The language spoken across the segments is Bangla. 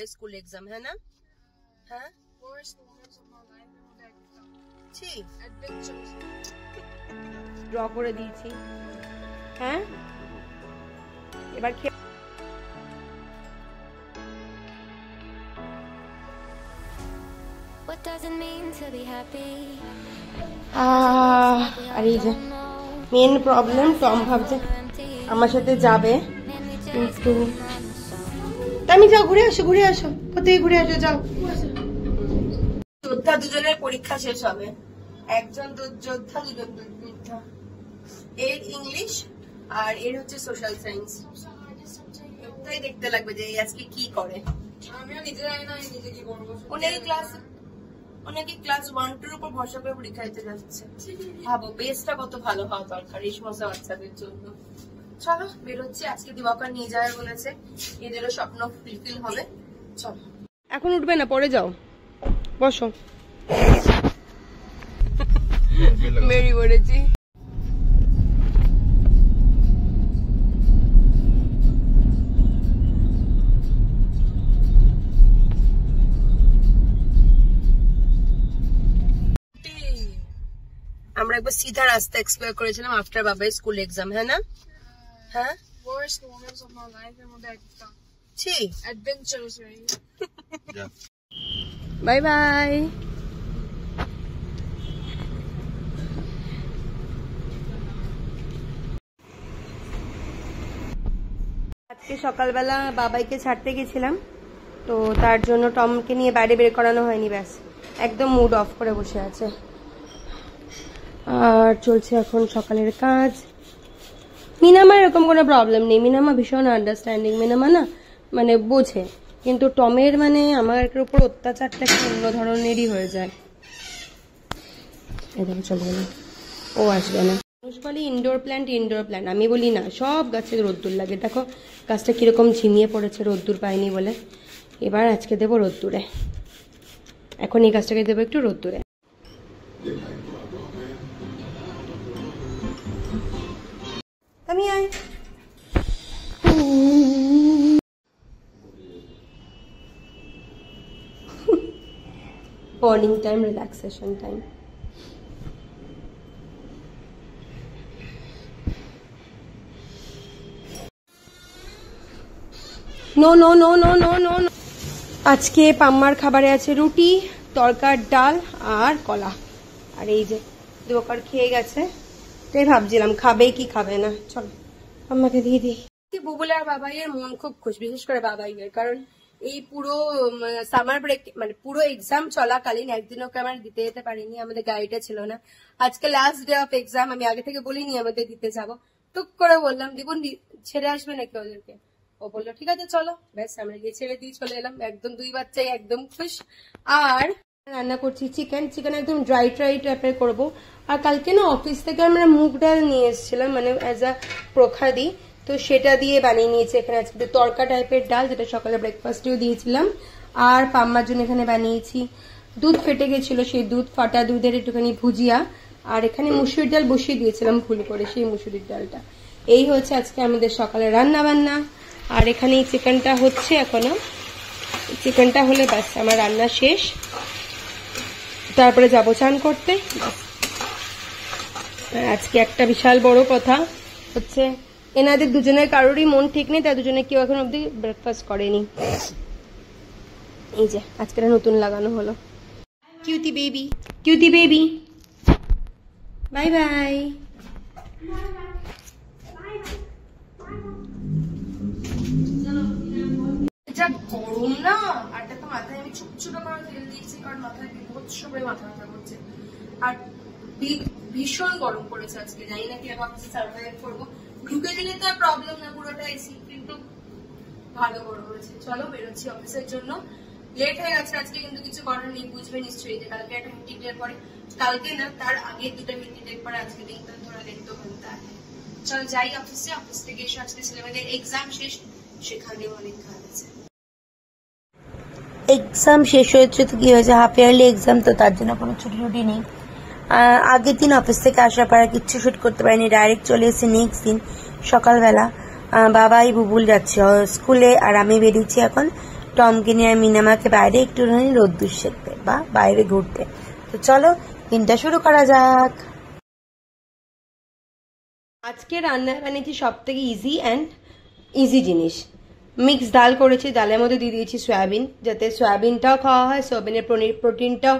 स्कूल एग्जाम है ना? हाँ ড্র করে দিয়েছি। হ্যাঁ এবার আর এই যে মেন প্রবলেম, টম ভাবছে আমার সাথে যাবে, কিন্তু তুমি যাও ঘুরে আসো, ঘুরে আসো, কোথায় ঘুরে আসো, যাও। যোদ্ধা দুজনের পরীক্ষা শেষ হবে, একজন যোদ্ধা দুজন যোদ্ধা, এর ইংলিশ আর এর হচ্ছে সোশ্যাল সায়েন্স। তাই দেখতে লাগবে যে আজকে কি করে। আমিও নিজে জানি না নিজে কি করবো। ওনাকে ক্লাস 1-2 উপর ভরসা করে পরীক্ষা দিতে যাচ্ছে। ভাবো বেসটা কত ভালো হওয়া দরকার এই সমস্ত বাচ্চাদের জন্য। চলো বেরোচ্ছি, আজকে দিবাকর নিয়ে যাওয়ার বলেছে, এদেরও স্বপ্ন ফুলফিল হবে। চলো এখন উঠবে না, পরে যাও, বসো। মেরি বলেছি আমরা একবার সিধা রাস্তা এক্সপ্লোর করেছিলাম আফটার বাবাই স্কুল এক্সাম, হ্যাঁ না? হ্যাঁ worst moments of my life এর মধ্যে একটা ছি অ্যাডভেঞ্চারাস ওয়ে। Bye bye. আজকে সকালবেলা বাবাইকে ছাড়তে গেছিলাম, তো তার জন্য টমকে নিয়ে বাইরে বের করানো হয়নি, ব্যাস একদম মুড অফ করে বসে আছে। আর চলছে এখন সকালের কাজ। মিনামার এরকম কোনো প্রবলেম নেই, মিনামা ভীষণ আন্ডারস্ট্যান্ডিং, মিনামা না মানে বোঝে, কিন্তু টমের মানে আমার উপর অত্যাচারটা একটু অন্য ধরনেরই হয়ে যায়। এরকম চলে গেল, ও আসবে না। মানুষ বলে ইনডোর প্ল্যান্ট, আমি বলি না, সব গাছে রোদ্দুর লাগে। দেখো গাছটা কিরকম ঝিমিয়ে পড়েছে রোদ্দুর পায়নি বলে। এবার আজকে দেবো রোদ্দুরে, এখন এই গাছটাকে দেবো একটু রোদ্দুরে। আমি আয় morning time, relaxation time. No no no no no no. আজকে পাম্মার খাবারে আছে রুটি, তরকার, ডাল আর কলা। আর এই যে দোকার খেয়ে গেছে, তাই ভাবছিলাম খাবে কি খাবে না। চলো আমাকে দিয়ে দিই। বুবুল আর বাবাইয়ের মন খুব খুশ, বিশেষ করে বাবাইয়ের, কারণ এই পুরো সামার ব্রেক মানে পুরো এক্সাম চলাকালীন একদিনও আমার দিতে যেতে পারিনি, আমাদের গাড়িটা ছিল না। আজকে লাস্ট ডে অফ এক্সাম, আমি আগে থেকে বলিনি আমাদের দিতে যাবো, টুক করে বললাম দিব ছেড়ে আসবে নাকি ওদেরকে। ও বললো ঠিক আছে চলো, ব্যাস আমরা গিয়ে ছেড়ে দিয়ে চলে এলাম। একদম দুই বাচ্চাই একদম খুশ। আর রান্না করছি চিকেন একদম ড্রাই টাইপের করবো। আর কালকে না অফিস থেকে আমরা মুগ ডাল নিয়ে এসেছিলাম, মানে অ্যাজ আ প্রসাদী, তো সেটা দিয়ে বানিয়ে নিয়েছি এখানে আজকে তরকা টাইপের ডাল, যেটা সকালে ব্রেকফাস্টেও দিয়েছিলাম। আর পাম্মার জন্য এখানে বানিয়েছি, দুধ ফেটে গেছিল, সেই ফাটা দুধের একটুখানি ভুজিয়া। আর এখানে মুসুরির ডাল বসিয়ে দিয়েছিলাম ভুল করে, সেই মুসুরির ডালটা। এই হচ্ছে আজকে আমাদের সকালে রান্না বান্না। আর এখানে এই চিকেনটা হচ্ছে এখনো, চিকেনটা হলে ব্যাস আমার রান্না শেষ, তারপরে যাবো চান করতে। আজকে একটা বিশাল বড় কথা হচ্ছে, এনাদের দুজনের কারোরই মন ঠিক নেই, তাই দুজনে কেউ এখন অব্দি ব্রেকফাস্ট করেনি। এই যে আজকে নতুন লাগানো হলো। Cutie baby bye bye. যা গরম না, আর তো মাথায় আমি ছোট করে তেল দিয়েছি, কারণ মাথায় বিভৎস করে মাথা ব্যথা করছে। আর ভীষণ গরম পড়েছে আজকে, জানি না কি অফিসে সার্ভাইভ করবো। ঢুকে গেলে তো আর প্রবলেম না, পুরোটা এসি, কিন্তু ভালো গরম হয়েছে। চলো বেরোচ্ছি অফিসের জন্য, লেট হয়ে গেছে আজকে, কিন্তু কিছু করার নেই। বুঝবে নিশ্চয়ই যে কালকে একটা মিটিং ডেট পরে, কালকে না তার আগে দুটো মিটিং ডেট পরে, আজকে দিন থোড়া লেট তো হতে হয়। চলো যাই অফিসে, অফিস থেকে এসে আজকে ছেলেমেয়েদের এক্সাম শেষ, সেখানেও অনেক কাজ আছে। এক্সাম শেষ হয়েছে তো কি হয়েছে, হাফ ইয়ারলি এক্সাম, তো তার জন্য কোনো ছুটি নেই। আগের দিন অফিস থেকে আসার পর কিচ্ছু শুট করতে পারিনি, ডাইরেক্ট চলে এসেছি নেক্সট দিন সকালবেলা। বাবাই বুবুল যাচ্ছে স্কুলে, আর আমি বেরিয়েছি এখন টমকে নিয়ে আর মিনামাকে বাইরে একটু রোদ্দুর সেঁকতে বা বাইরে ঘুরতে। তো চলো দিনটা শুরু করা যাক। আজকে রান্নায় বানিয়েছি সব থেকে ইজি জিনিস, মিক্স ডাল করেছি। ডালের মধ্যে দিয়ে দিয়েছি সয়াবিন, যাতে সয়াবিনটাও খাওয়া হয়, সয়াবিনের প্রোটিনটাও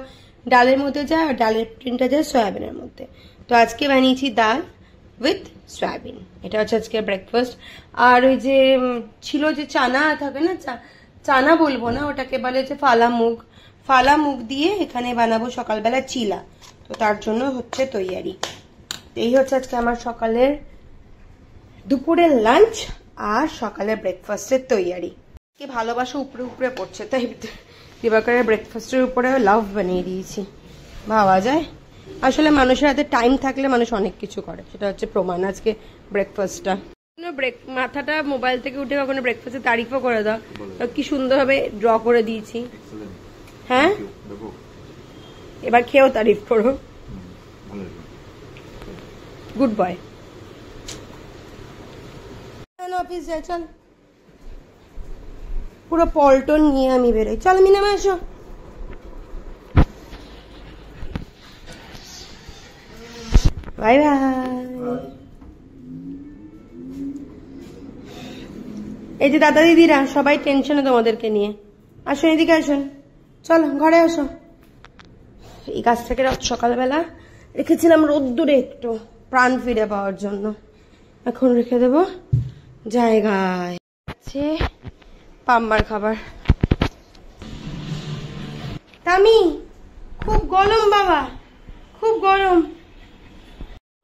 ডালের মধ্যে যায় আর ডালের প্রোটিনটা যায় সয়াবিনের মধ্যে। তো আজকে বানিয়েছি ডাল উইথ সয়াবিন, এটা হচ্ছে আজকে ব্রেকফাস্ট। আর ওই যে ছিল যে চানা থাকে না, চানা বলবো না, ওটাকে বলে যে ফালা মুগ দিয়ে এখানে বানাবো সকালবেলা চিলা। তো তার জন্য হচ্ছে তৈয়ারি। এই হচ্ছে আজকে আমার সকালের দুপুরের লাঞ্চ আর সকালের ব্রেকফাস্টের তৈয়ারি। কি ভালোবাসা উপরে উপরে পড়ছে, তাই দিবাকরের ব্রেকফাস্টের উপরে লাভ বানিয়ে দিয়েছি। ভাবা যায় আসলে মানুষের হাতে টাইম থাকলে মানুষ অনেক কিছু করে, সেটা হচ্ছে প্রমাণ আজকে ব্রেকফাস্টটা। মাথাটা মোবাইল থেকে উঠে কখনো ব্রেকফাস্টের তারিফও করে দাও, কি সুন্দরভাবে ড্র করে দিয়েছি। হ্যাঁ, এবার খেয়েও তারিফ করো। Good boy. অফিস যাই, চল। পুরো পল্টন নিয়ে আমি বেরোই, চল মিনামা এসো। Bye bye. এই যে দাদা দিদিরা সবাই টেনশনে তোমাদেরকে নিয়ে, আসুন এদিকে আসুন, চলো ঘরে আসো। এই গাছ থেকে সকালবেলা রেখেছিলাম রোদ্দুরে একটু প্রাণ ফিরে পাওয়ার জন্য, এখন রেখে দেব জায়গায়। আছে পাম্মার খাবার। তামি খুব গরম বাবা, খুব গরম।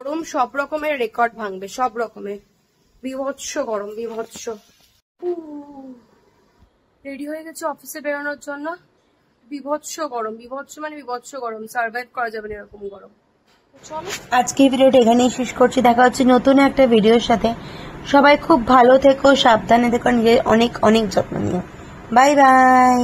গরম সব রকমের রেকর্ড ভাঙবে, সব রকমের। বিভৎস গরম, বিভৎস। রেডি হয়ে গেছে অফিসে বেরোনোর জন্য। বিভৎস গরম, বিভৎস মানে বিভৎস গরম, সার্ভাইভ করা যাবে না এরকম গরম। আজকে ভিডিওটা এখানেই শেষ করছি, দেখা হচ্ছে নতুন একটা ভিডিওর সাথে। সবাই খুব ভালো থেকো, সাবধানে থেকো, নিজের অনেক অনেক যত্ন নিও। Bye bye.